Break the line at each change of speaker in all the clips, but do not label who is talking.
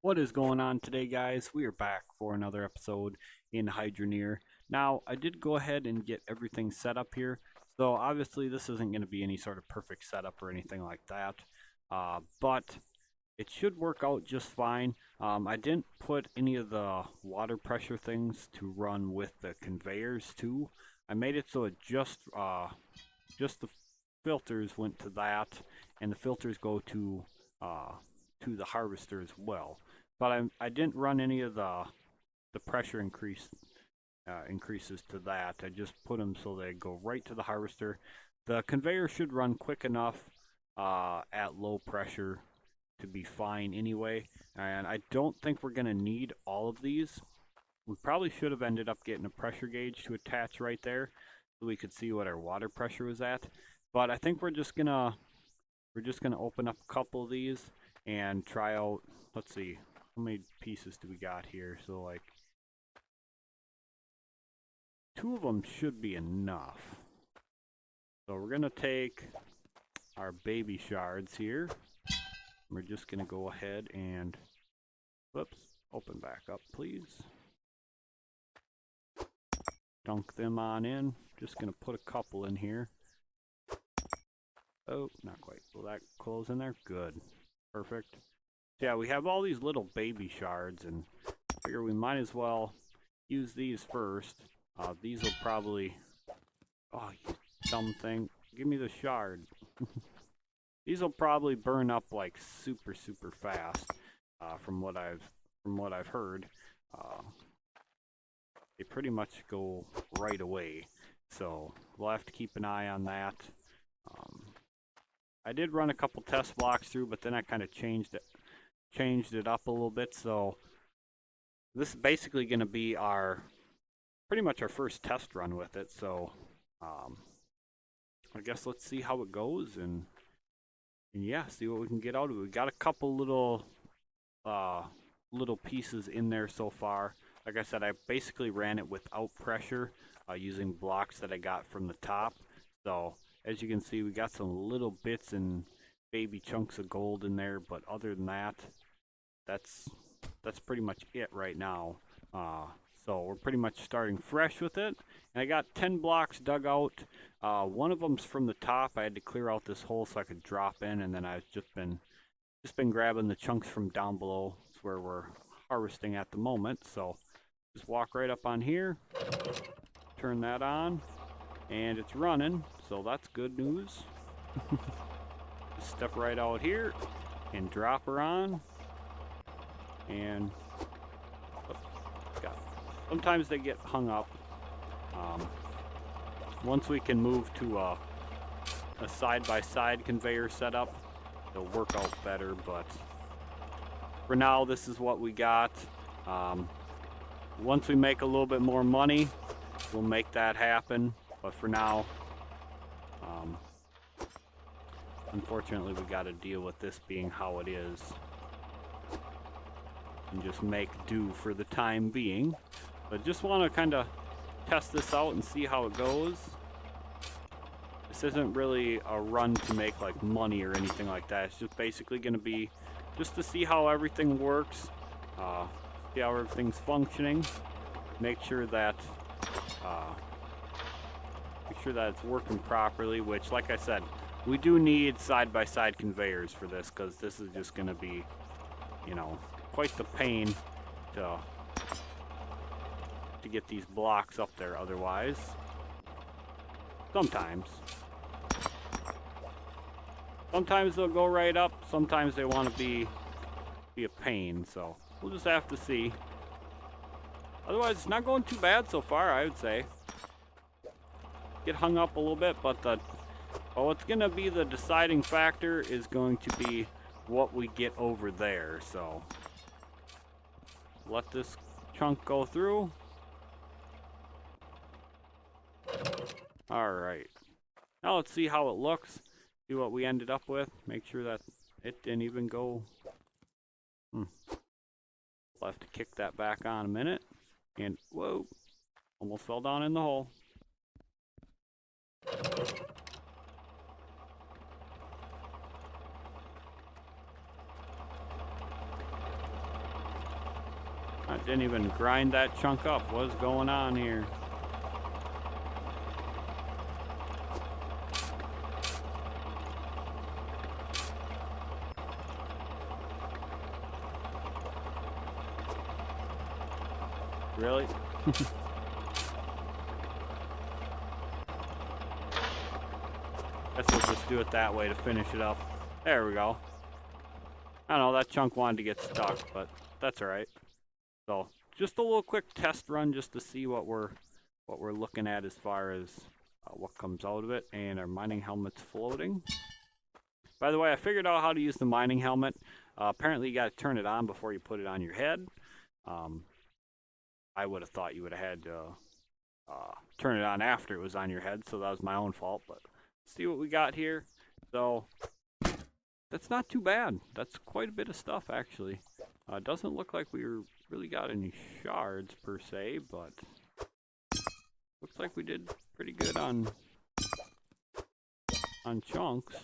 What is going on today, guys? We are back for another episode in Hydroneer. Now, I did go ahead and get everything set up here, so obviously this isn't going to be any sort of perfect setup or anything like that, but it should work out just fine. I didn't put any of the water pressure things to run with the conveyors too. I made it so it just the filters went to that, and the filters go to the harvester as well. But I didn't run any of the pressure increases to that. I just put them so they go right to the harvester. The conveyor should run quick enough at low pressure to be fine anyway. And I don't think we're going to need all of these. We probably should have ended up getting a pressure gauge to attach right there so we could see what our water pressure was at. But I think we're just gonna open up a couple of these and try out. Let's see, how many pieces do we got here? So like two of them should be enough. So we're gonna take our baby shards here. We're just gonna go ahead and, whoops, open back up, please. Dunk them on in. Just gonna put a couple in here. Oh, not quite. Will that close in there? Good. Perfect. Yeah, we have all these little baby shards, and figure we might as well use these first. These will probably... Oh, you dumb thing. Give me the shard. These will probably burn up like super, super fast, from what I've heard. Uh, they pretty much go right away, so we'll have to keep an eye on that. Um, I did run a couple test blocks through, but then I kind of changed it up a little bit. So this is basically going to be pretty much our first test run with it. So um, I guess let's see how it goes and yeah, see what we can get out of it. We got a couple uh, little pieces in there so far. Like I said, I basically ran it without pressure, using blocks that I got from the top. So as you can see, we got some little bits and baby chunks of gold in there, but other than that, that's that's pretty much it right now. Uh, so we're pretty much starting fresh with it. And I got 10 blocks dug out. One of them's from the top. I had to clear out this hole so I could drop in, and then I've just been grabbing the chunks from down below. It's where we're harvesting at the moment. So just walk right up on here, turn that on, and it's running. So that's good news. Just step right out here and drop her on. And sometimes they get hung up. Um, Once we can move to a side-by-side conveyor setup, it'll work out better. But for now, this is what we got. Um, Once we make a little bit more money, we'll make that happen. But for now, um, unfortunately, we got to deal with this being how it is and just make do for the time being. But just want to kind of test this out and see how it goes. This isn't really a run to make like money or anything like that. It's just basically going to be just to see how everything works, see how everything's functioning, make sure that it's working properly. Which, like I said, we do need side-by-side conveyors for this, because this is just going to be, quite the pain to get these blocks up there otherwise. Sometimes they'll go right up, sometimes they want to be a pain, so we'll just have to see. Otherwise, it's not going too bad so far, I would say. Get hung up a little bit, but what's going to be the deciding factor is going to be what we get over there. So let this chunk go through. All right. Now let's see how it looks. See what we ended up with. Make sure that it didn't even go. We'll have to kick that back on a minute. And whoa, almost fell down in the hole. didn't even grind that chunk up. What's going on here? Really? Guess we'll just do it that way to finish it up. There we go. I don't know, that chunk wanted to get stuck, but that's alright. So, just a little quick test run just to see what we're looking at as far as what comes out of it. And our mining helmet's floating. By the way, I figured out how to use the mining helmet. Apparently you got to turn it on before you put it on your head. I would have thought you would have had to turn it on after it was on your head, so that was my own fault. But see what we got here. So that's not too bad. That's quite a bit of stuff, actually. Doesn't look like we really got any shards per se, but looks like we did pretty good on chunks.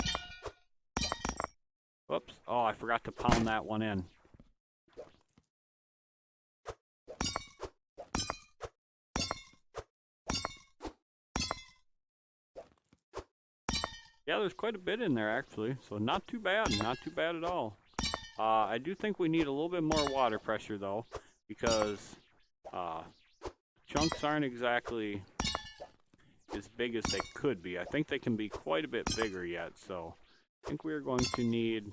Whoops. Oh, I forgot to pound that one in. Yeah, there's quite a bit in there, actually. So not too bad. Not too bad at all. I do think we need a little bit more water pressure, though, because chunks aren't exactly as big as they could be. I think they can be quite a bit bigger yet, so I think we're going to need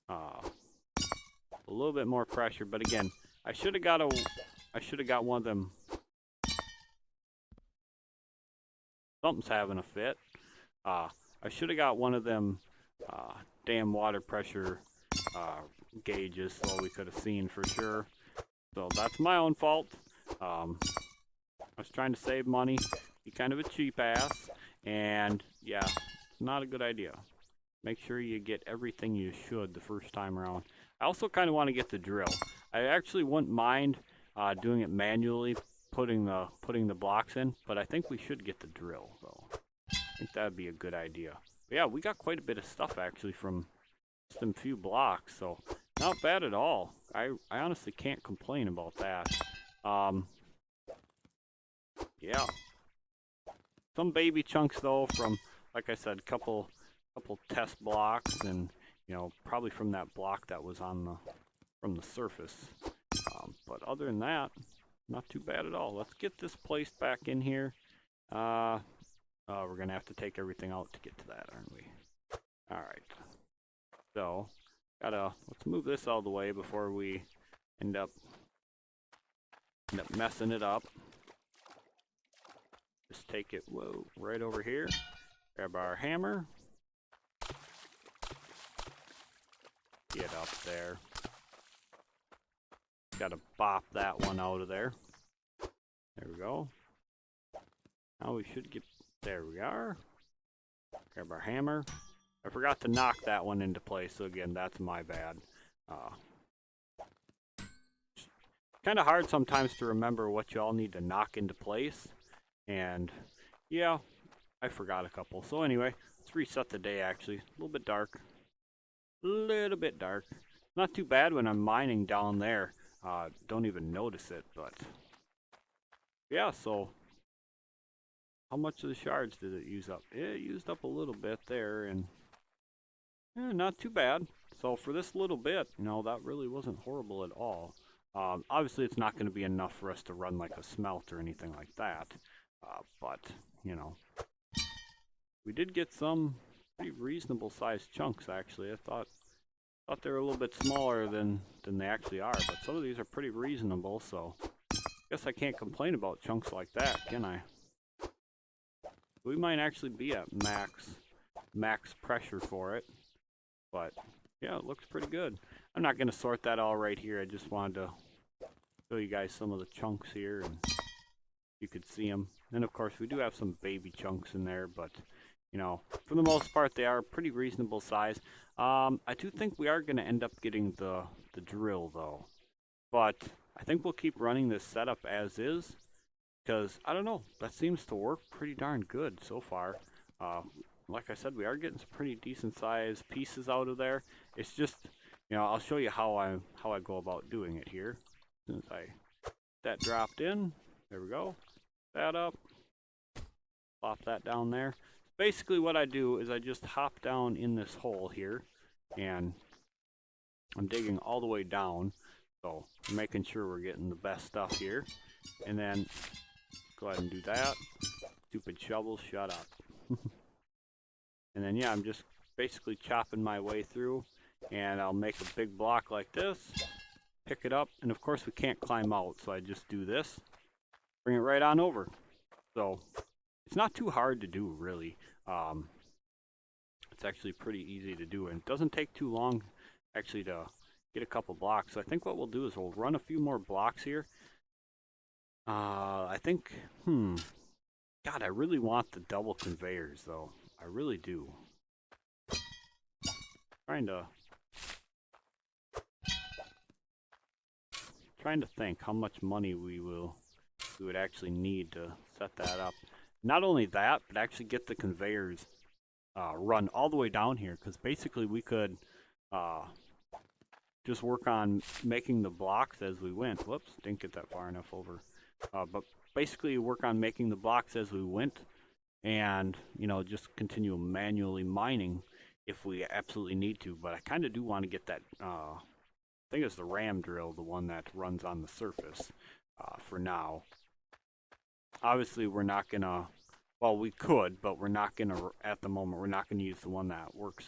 a little bit more pressure. But again, I should have got one of them. Something's having a fit. I should have got one of them damn water pressure gauges so we could have seen for sure. So that's my own fault. I was trying to save money, be kind of a cheap ass, and yeah, it's not a good idea. Make sure you get everything you should the first time around. I also kind of want to get the drill. I actually wouldn't mind doing it manually, putting the blocks in, but I think we should get the drill though. I think that'd be a good idea. But yeah, we got quite a bit of stuff actually from some few blocks, so not bad at all. I honestly can't complain about that. Yeah. Some baby chunks though from, like I said, couple test blocks, and you know, probably from that block that was on from the surface. But other than that, not too bad at all. Let's get this placed back in here. We're gonna have to take everything out to get to that, aren't we? Alright. So, let's move this out of the way before we end up messing it up. Just take it, right over here. Grab our hammer. Get up there. Gotta bop that one out of there. There we go. Now we should get, there we are. Grab our hammer. I forgot to knock that one into place, so again, that's my bad. Kind of hard sometimes to remember what you all need to knock into place, and yeah, I forgot a couple. So anyway, let's reset the day actually. A little bit dark. Not too bad when I'm mining down there. Don't even notice it, but yeah, so how much of the shards did it use up? It used up a little bit there, and yeah, not too bad. So for this little bit, you know, that really wasn't horrible at all. Obviously, it's not going to be enough for us to run like a smelt or anything like that. But, you know, we did get some pretty reasonable sized chunks, actually. I thought they were a little bit smaller than they actually are, but some of these are pretty reasonable, so I guess I can't complain about chunks like that, can I? We might actually be at max pressure for it, but yeah, it looks pretty good. I'm not going to sort that all right here. I just wanted to show you guys some of the chunks here, and you could see them. And of course, we do have some baby chunks in there, but you know, for the most part, they are pretty reasonable size. I do think we are going to end up getting the drill though, but I think we'll keep running this setup as is, because I don't know, that seems to work pretty darn good so far. Like I said, we are getting some pretty decent sized pieces out of there. It's just, you know, I'll show you how I go about doing it here. As soon as I that dropped in. There we go. That up. Plop that down there. Basically what I do is I just hop down in this hole here, and I'm digging all the way down, so I'm making sure we're getting the best stuff here. And then go ahead and do that. Stupid shovel, shut up. And then yeah, I'm just basically chopping my way through, and I'll make a big block like this, pick it up, and of course we can't climb out, so I just do this, bring it right on over. So it's not too hard to do, really. It's actually pretty easy to do, and it doesn't take too long actually to get a couple blocks. So I think what we'll do is we'll run a few more blocks here. I think, God, I really want the double conveyors though. I really do. Trying to think how much money we would actually need to set that up. Not only that, but actually get the conveyors run all the way down here, because basically we could just work on making the blocks as we went. Whoops, didn't get that far enough over. But basically work on making the blocks as we went, and just continue manually mining if we absolutely need to. But I kind of do want to get that, I think it's the ram drill, the one that runs on the surface, for now. Obviously we're not gonna, well, we could, but we're not gonna, at the moment, we're not gonna use the one that works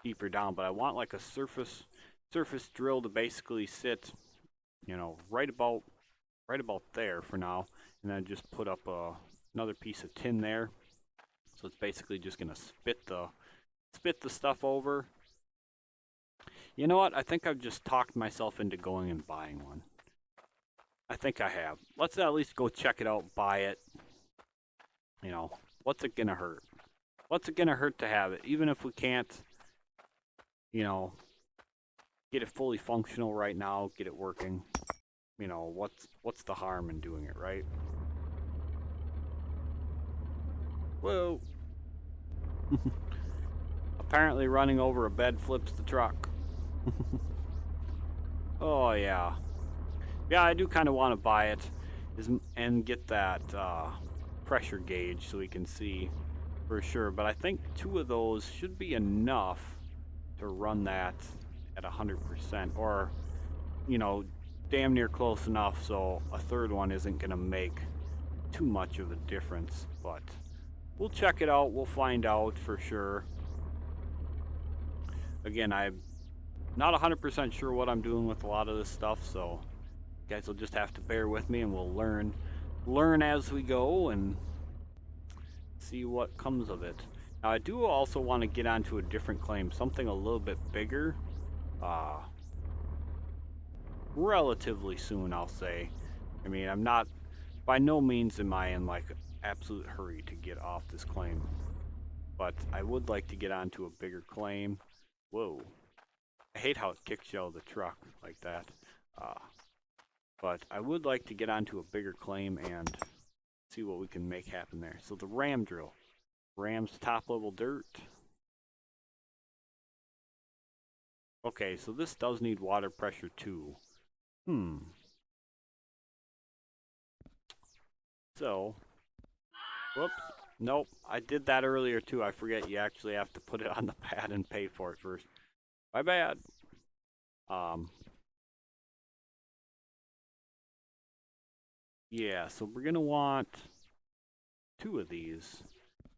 deeper down. But I want like a surface drill to basically sit, right about there for now, and then just put up another piece of tin there. So it's basically just gonna spit the stuff over. You know what? I think I've just talked myself into going and buying one. I think I have. Let's at least go check it out, buy it. What's it gonna hurt? What's it gonna hurt to have it? Even if we can't, get it fully functional right now, get it working. What's the harm in doing it, right? Whoa. Apparently running over a bed flips the truck. Oh yeah. Yeah, I do kind of want to buy it and get that pressure gauge so we can see for sure. But I think 2 of those should be enough to run that at 100%, or damn near close enough, so a third one isn't going to make too much of a difference. But we'll check it out. We'll find out for sure. Again, I'm not 100% sure what I'm doing with a lot of this stuff, so you guys will just have to bear with me, and we'll learn as we go and see what comes of it. Now, I do also want to get onto a different claim, something a little bit bigger, relatively soon, I'll say. I mean, I'm not, by no means am I in like absolute hurry to get off this claim, but I would like to get onto a bigger claim. Whoa. I hate how it kick-shell the truck like that. But I would like to get onto a bigger claim and see what we can make happen there. So the ram drill. Ram's top level dirt. Okay, so this does need water pressure too. So, whoops. Nope, I did that earlier too. I forget you actually have to put it on the pad and pay for it first. My bad. Yeah, so we're gonna want 2 of these,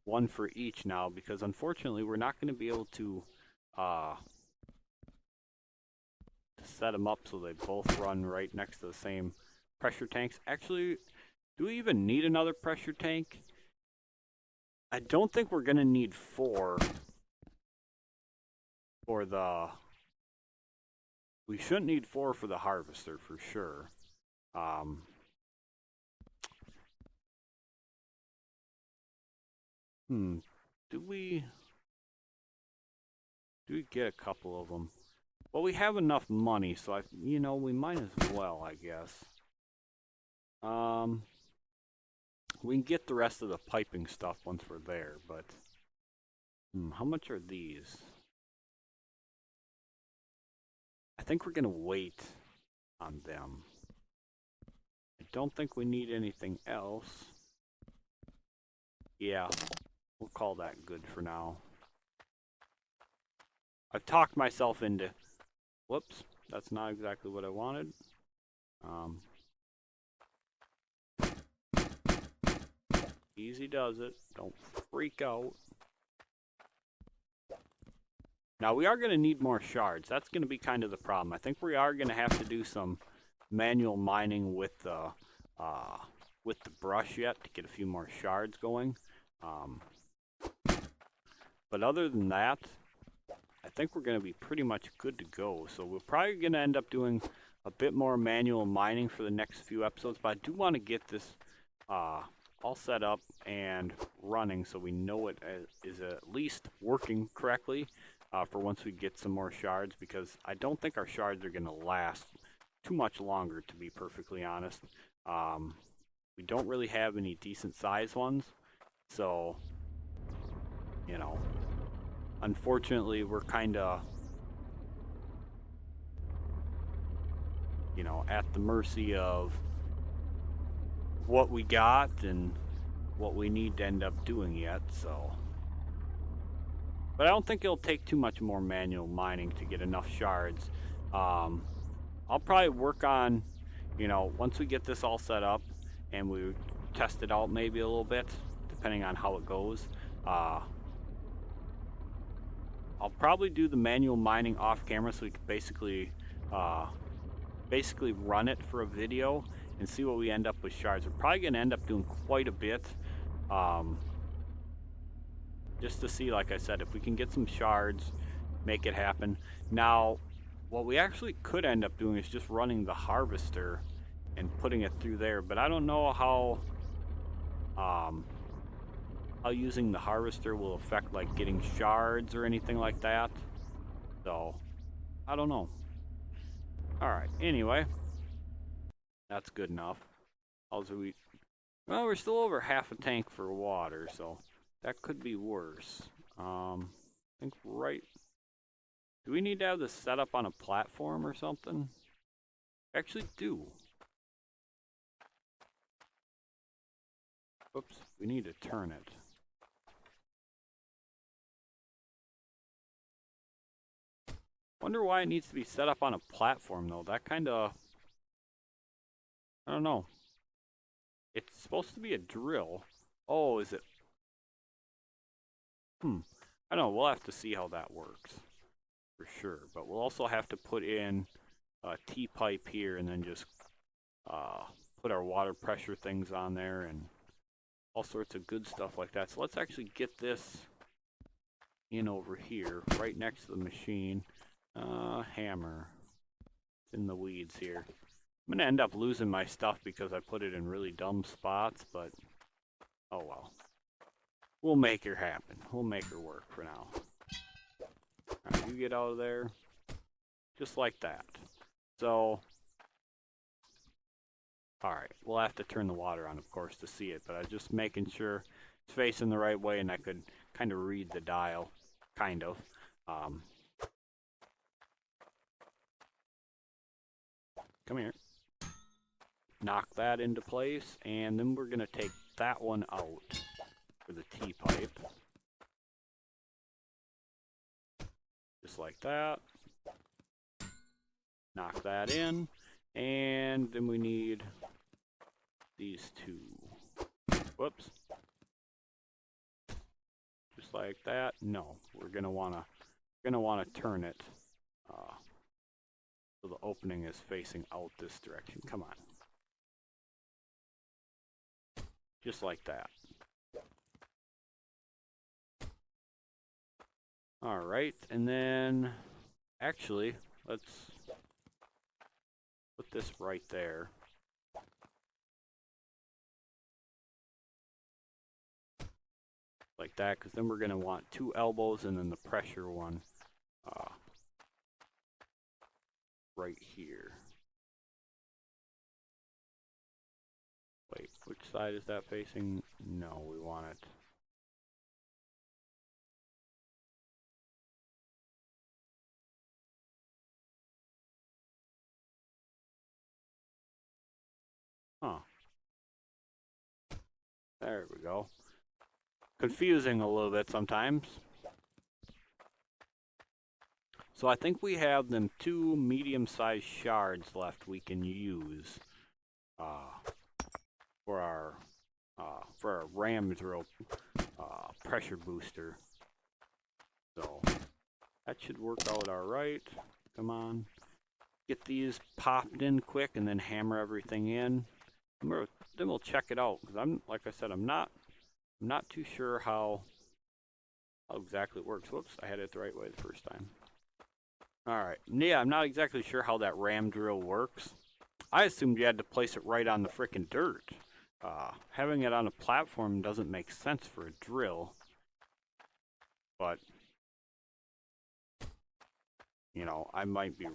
one for each now, because unfortunately we're not going to be able to set them up so they both run right next to the same pressure tanks. Actually, do we even need another pressure tank? I don't think we're going to need 4 for the... We shouldn't need 4 for the harvester for sure. Do we get a couple of them? Well, we have enough money, so we might as well, I guess. We can get the rest of the piping stuff once we're there, but how much are these? I think we're gonna wait on them. don't think we need anything else. Yeah, we'll call that good for now. I've talked myself into... Whoops, that's not exactly what I wanted. Easy does it. Don't freak out. Now, we are going to need more shards. That's going to be kind of the problem. I think we are going to have to do some manual mining with the brush yet to get a few more shards going. But other than that, I think we're going to be pretty much good to go. So we're probably going to end up doing a bit more manual mining for the next few episodes. But I do want to get this all set up and running so we know it is at least working correctly for once we get some more shards, because I don't think our shards are going to last too much longer, to be perfectly honest. We don't really have any decent size ones, so, you know, unfortunately we're kind of, you know, at the mercy of what we got and what we need to end up doing yet, so. But I don't think it'll take too much more manual mining to get enough shards. I'll probably work on, you know, once we get this all set up and we test it out maybe a little bit, depending on how it goes. I'll probably do the manual mining off camera so we can basically run it for a video and see what we end up with shards. We're probably going to end up doing quite a bit. Just to see, like I said, if we can get some shards, make it happen. Now, what we actually could end up doing is just running the harvester and putting it through there, but I don't know how using the harvester will affect like getting shards or anything like that. So, I don't know. Alright, anyway, that's good enough. Also, well, we're still over half a tank for water, so that could be worse. I think right... Do we need to have this set up on a platform or something? Actually do. Oops, we need to turn it. Wonder why it needs to be set up on a platform though. That kind of... I don't know. It's supposed to be a drill. Oh, is it? I don't know. We'll have to see how that works. For sure. But we'll also have to put in a T-pipe here and then just put our water pressure things on there and all sorts of good stuff like that. So let's actually get this in over here, right next to the machine. Hammer. It's in the weeds here. I'm going to end up losing my stuff because I put it in really dumb spots, but oh well. We'll make her happen. We'll make her work for now. Alright, you get out of there. Just like that. So, alright, we'll have to turn the water on, of course, to see it, but I was just making sure it's facing the right way and I could kind of read the dial. Kind of. Come here. Knock that into place, and then we're going to take that one out for the T-pipe. Just like that. Knock that in, and then we need these two. Whoops. Just like that. No, we're going to want to turn it so the opening is facing out this direction. Come on. Just like that. Alright, and then actually, let's put this right there. Like that, because then we're going to want 2 elbows and then the pressure one right here. Wait, which side is that facing? No, we want it. Huh. There we go. Confusing a little bit sometimes. So I think we have them 2 medium-sized shards left we can use for our ram drill pressure booster. So that should work out all right. Come on, get these popped in quick, and then hammer everything in. Then we'll check it out, because like I said, I'm not too sure how exactly it works. Whoops, I had it the right way the first time. Alright, yeah, I'm not exactly sure how that ram drill works. I assumed you had to place it right on the frickin' dirt. Having it on a platform doesn't make sense for a drill. But, you know, I might be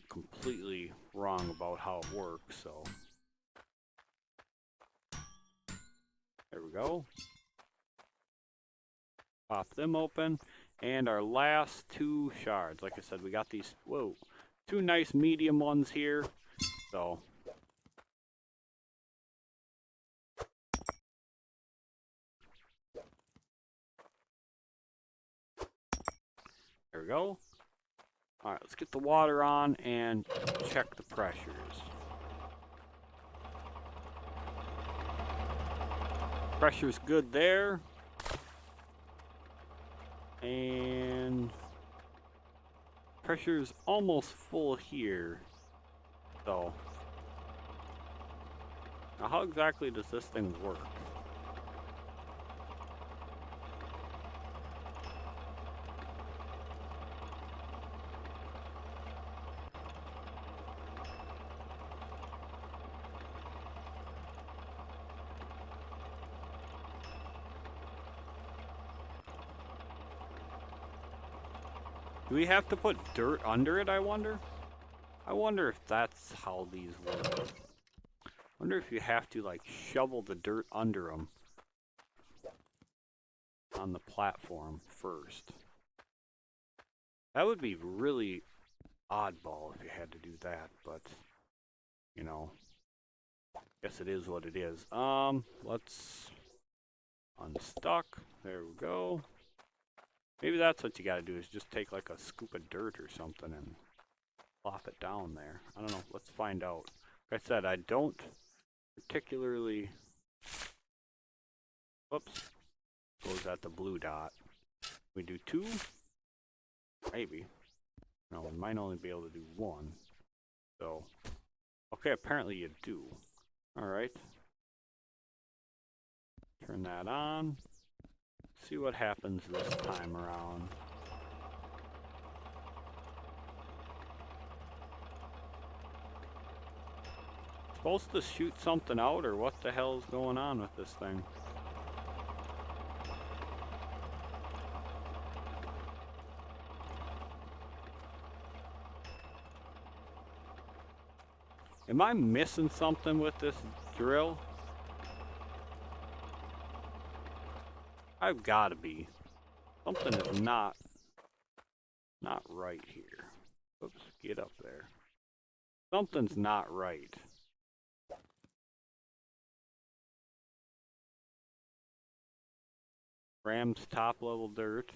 completely wrong about how it works, so. There we go. Pop them open. And our last 2 shards. Like I said, we got these, 2 nice medium ones here. So. There we go. Alright, let's get the water on and check the pressures. Pressure's good there. And pressure's almost full here. So, now how exactly does this thing work? Do we have to put dirt under it, I wonder? I wonder if that's how these work. I wonder if you have to, like, shovel the dirt under them on the platform first. That would be really oddball if you had to do that, but, you know, guess it is what it is. Let's unstuck. There we go. Maybe that's what you gotta do, is just take like a scoop of dirt or something and plop it down there. I don't know. Let's find out. Like I said, I don't particularly... Whoops. Goes at the blue dot. We do 2? Maybe. No, we might only be able to do 1. So, okay, apparently you do. Alright. Turn that on. See what happens this time around. Supposed to shoot something out, or what the hell is going on with this thing? Am I missing something with this drill? I've got to be. Something is not right here. Oops, get up there. Something's not right. Ram's top level dirt.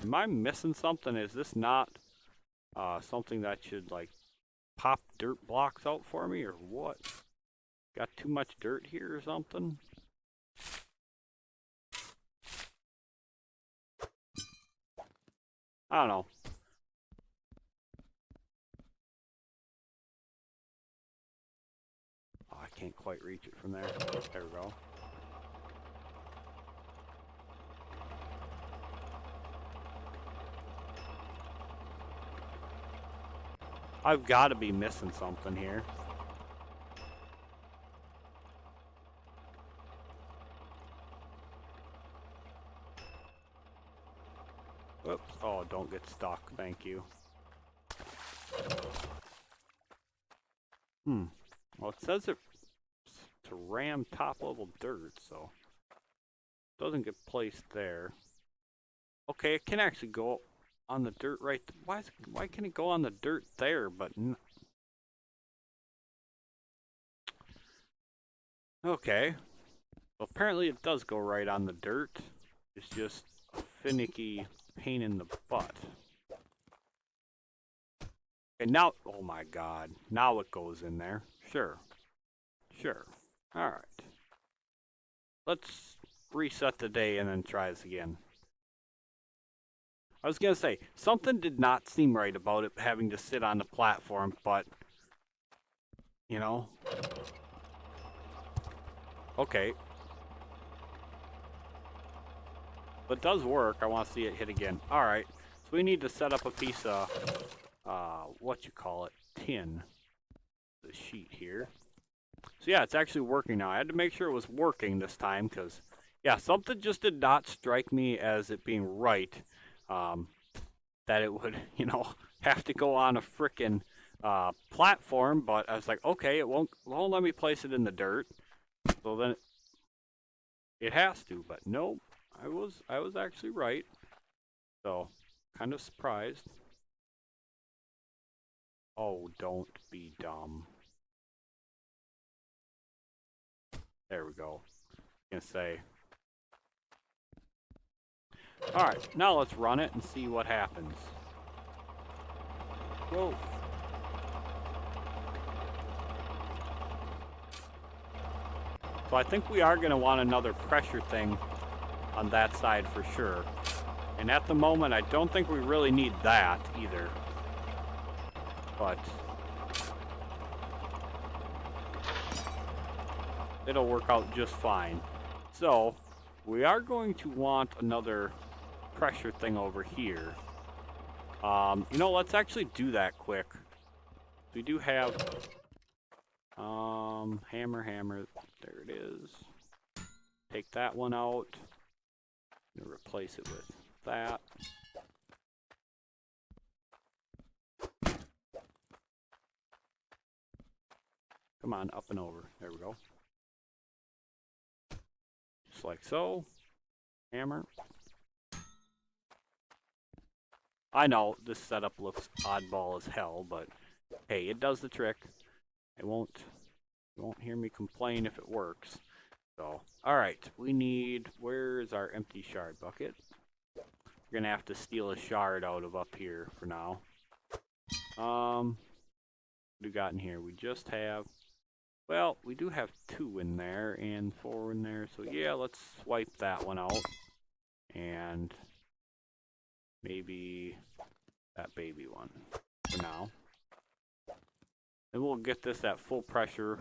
Am I missing something? Is this not something that should like pop dirt blocks out for me, or what? Got too much dirt here or something? I don't know. Oh, I can't quite reach it from there. There we go. I've got to be missing something here. Whoops. Oh, don't get stuck. Thank you. Well, it says it's to ram top level dirt, so it doesn't get placed there. Okay, it can actually go on the dirt right. Why can it go on the dirt there, but Okay. Well, apparently it does go right on the dirt. It's just a finicky pain in the butt. And now, oh my god, now it goes in there. Sure. Sure. Alright. Let's reset the day and then try this again. I was gonna say, something did not seem right about it having to sit on the platform, but, you know. Okay. But it does work. I want to see it hit again. Alright. So we need to set up a piece of, tin. The sheet here. So yeah, it's actually working now. I had to make sure it was working this time, because, yeah, something just did not strike me as it being right. That it would, have to go on a frickin' platform, but I was like, okay, it won't let me place it in the dirt. So then it has to, but nope. I was actually right. So, kind of surprised. Oh, don't be dumb. There we go. Gonna say. Alright, now let's run it and see what happens. Whoa. So I think we are gonna want another pressure thing on that side for sure. And at the moment, I don't think we really need that either. But it'll work out just fine. So, we are going to want another pressure thing over here. Let's actually do that quick. We do have hammer. There it is. Take that one out. I'm gonna replace it with that. Come on, up and over. There we go. Just like so. Hammer. I know this setup looks oddball as hell, but hey, it does the trick. You won't hear me complain if it works. So, alright, we need, where's our empty shard bucket? We're gonna have to steal a shard out of up here for now. What do we got in here? We just have, well, we do have 2 in there and 4 in there, so yeah, let's swipe that one out. And maybe that baby one for now. And we'll get this at full pressure.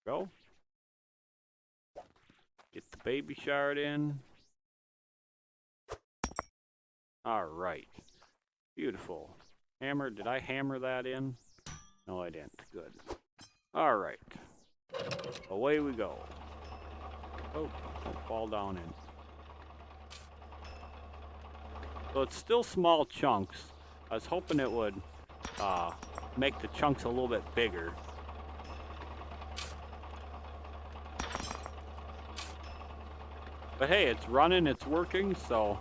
Go. Get the baby shard in. Alright. Beautiful. Hammer, did I hammer that in? No, I didn't. Good. Alright. Away we go. Oh, don't fall down in. So it's still small chunks. I was hoping it would make the chunks a little bit bigger. But hey, it's running, it's working, so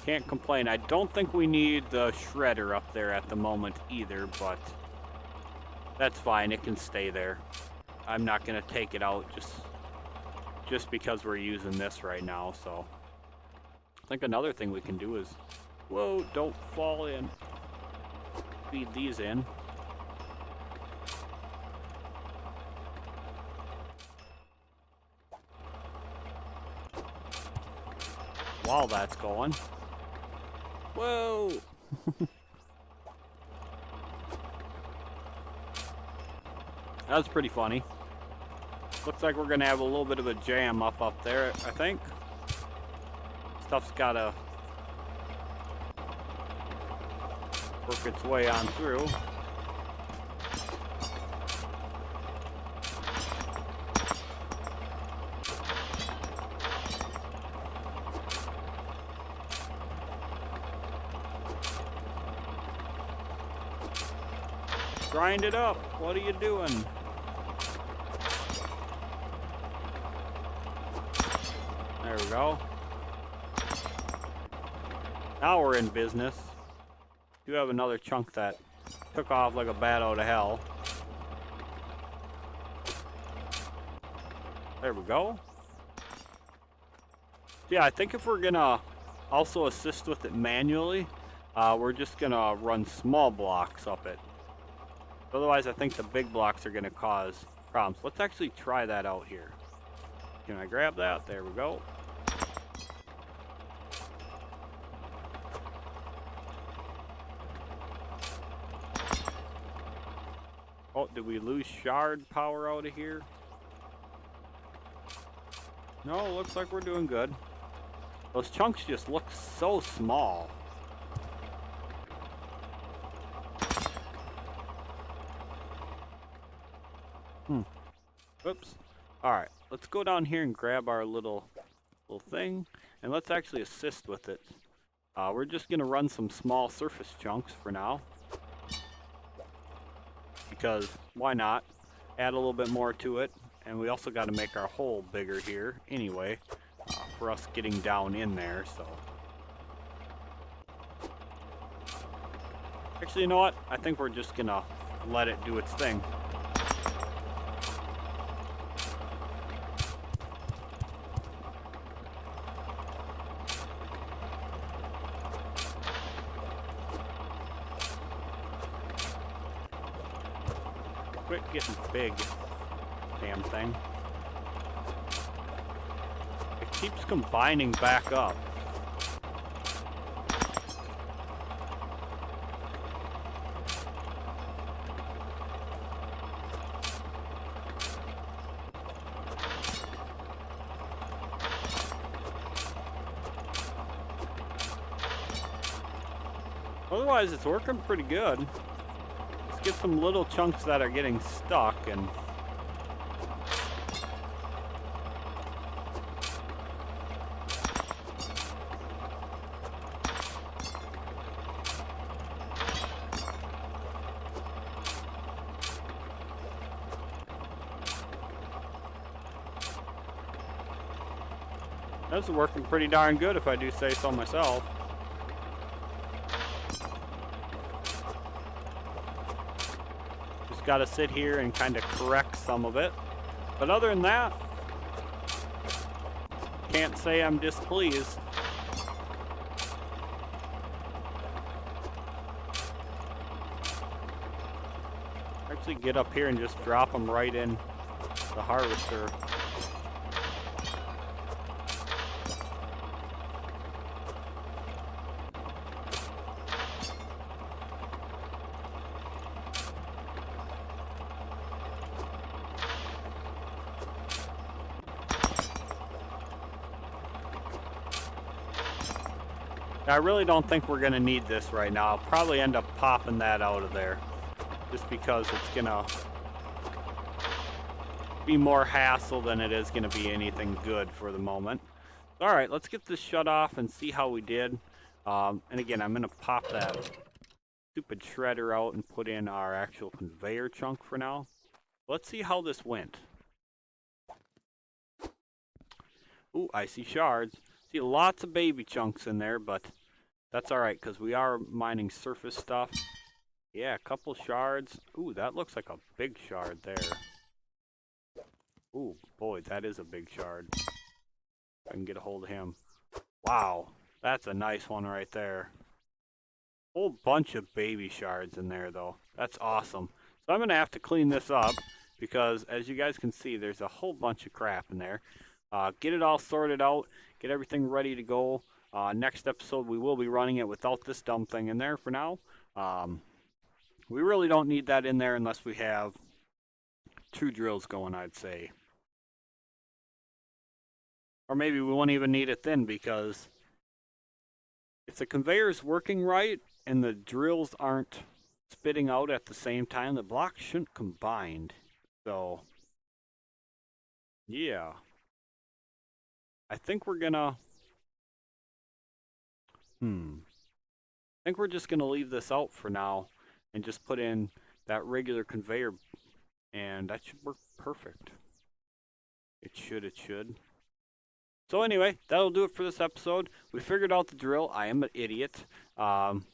can't complain. I don't think we need the shredder up there at the moment either, but that's fine. It can stay there. I'm not going to take it out just because we're using this right now, so. I think another thing we can do is, whoa, don't fall in. Feed these in. While that's going. Whoa! That's pretty funny. Looks like we're gonna have a little bit of a jam up there, I think. Stuff's gotta work its way on through. Grind it up. What are you doing? There we we go. Now we're in business. Do have another chunk that took off like a bat out of hell. There we go. Yeah, I think if we're gonna also assist with it manually, we're just gonna run small blocks up it. Otherwise, I think the big blocks are gonna cause problems. Let's actually try that out here. Can I grab that? There we go. Oh, did we lose shard power out of here? No, looks like we're doing good. Those chunks just look so small. Oops. Alright, let's go down here and grab our little thing, and let's actually assist with it. We're just going to run some small surface chunks for now. Because, why not? Add a little bit more to it, and we also got to make our hole bigger here anyway, for us getting down in there, so. Actually, you know what? I think we're just going to let it do its thing. Quit getting big, damn thing. It keeps combining back up. Otherwise, it's working pretty good. Let's get some little chunks that are getting stuck and that's working pretty darn good if I do say so myself. Got to sit here and kind of correct some of it, but other than that, can't say I'm displeased. Actually get up here and just drop them right in the harvester. I really don't think we're going to need this right now. I'll probably end up popping that out of there. Just because it's going to be more hassle than it is going to be anything good for the moment. Alright, let's get this shut off and see how we did. And again, I'm going to pop that stupid shredder out and put in our actual conveyor chunk for now. Let's see how this went. Ooh, I see shards. See lots of baby chunks in there, but that's alright because we are mining surface stuff. Yeah, a couple shards. Ooh, that looks like a big shard there. Ooh, boy, that is a big shard. I can get a hold of him. Wow, that's a nice one right there. Whole bunch of baby shards in there, though. That's awesome. So I'm going to have to clean this up because, as you guys can see, there's a whole bunch of crap in there. Get it all sorted out, get everything ready to go. Next episode, we will be running it without this dumb thing in there for now. We really don't need that in there unless we have 2 drills going, I'd say. Or maybe we won't even need it then, because if the conveyor's working right and the drills aren't spitting out at the same time, the blocks shouldn't combine. So, yeah. I think we're gonna... I think we're just gonna leave this out for now and just put in that regular conveyor, and that should work perfect. It should. So anyway, that'll do it for this episode. We figured out the drill. I am an idiot. Um,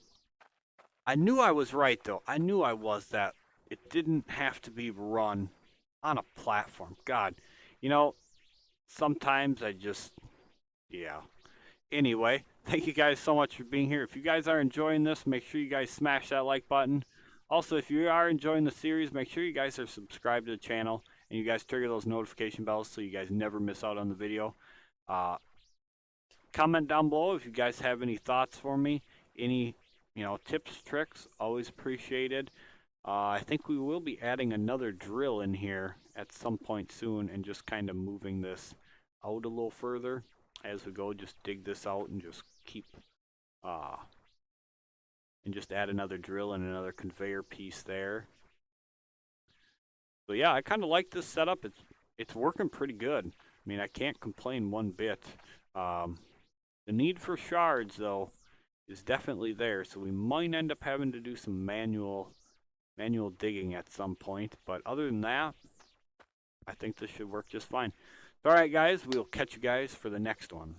I knew I was right though. I knew I was that. It didn't have to be run on a platform. God, you know, sometimes I just, yeah. Anyway, thank you guys so much for being here. If you guys are enjoying this, make sure you guys smash that like button. Also, if you are enjoying the series, make sure you guys are subscribed to the channel and you guys trigger those notification bells so you guys never miss out on the video. Uh, Comment down below if you guys have any thoughts for me, any tips, tricks, always appreciated. I think we will be adding another drill in here at some point soon and just kind of moving this out a little further as we go. Just dig this out and just keep uh, and just add another drill and another conveyor piece there. So yeah, I kind of like this setup. It's working pretty good. I mean, I can't complain one bit. Um, the need for shards though is definitely there, so we might end up having to do some manual digging at some point. But other than that, I think this should work just fine. All right, guys, we'll catch you guys for the next one.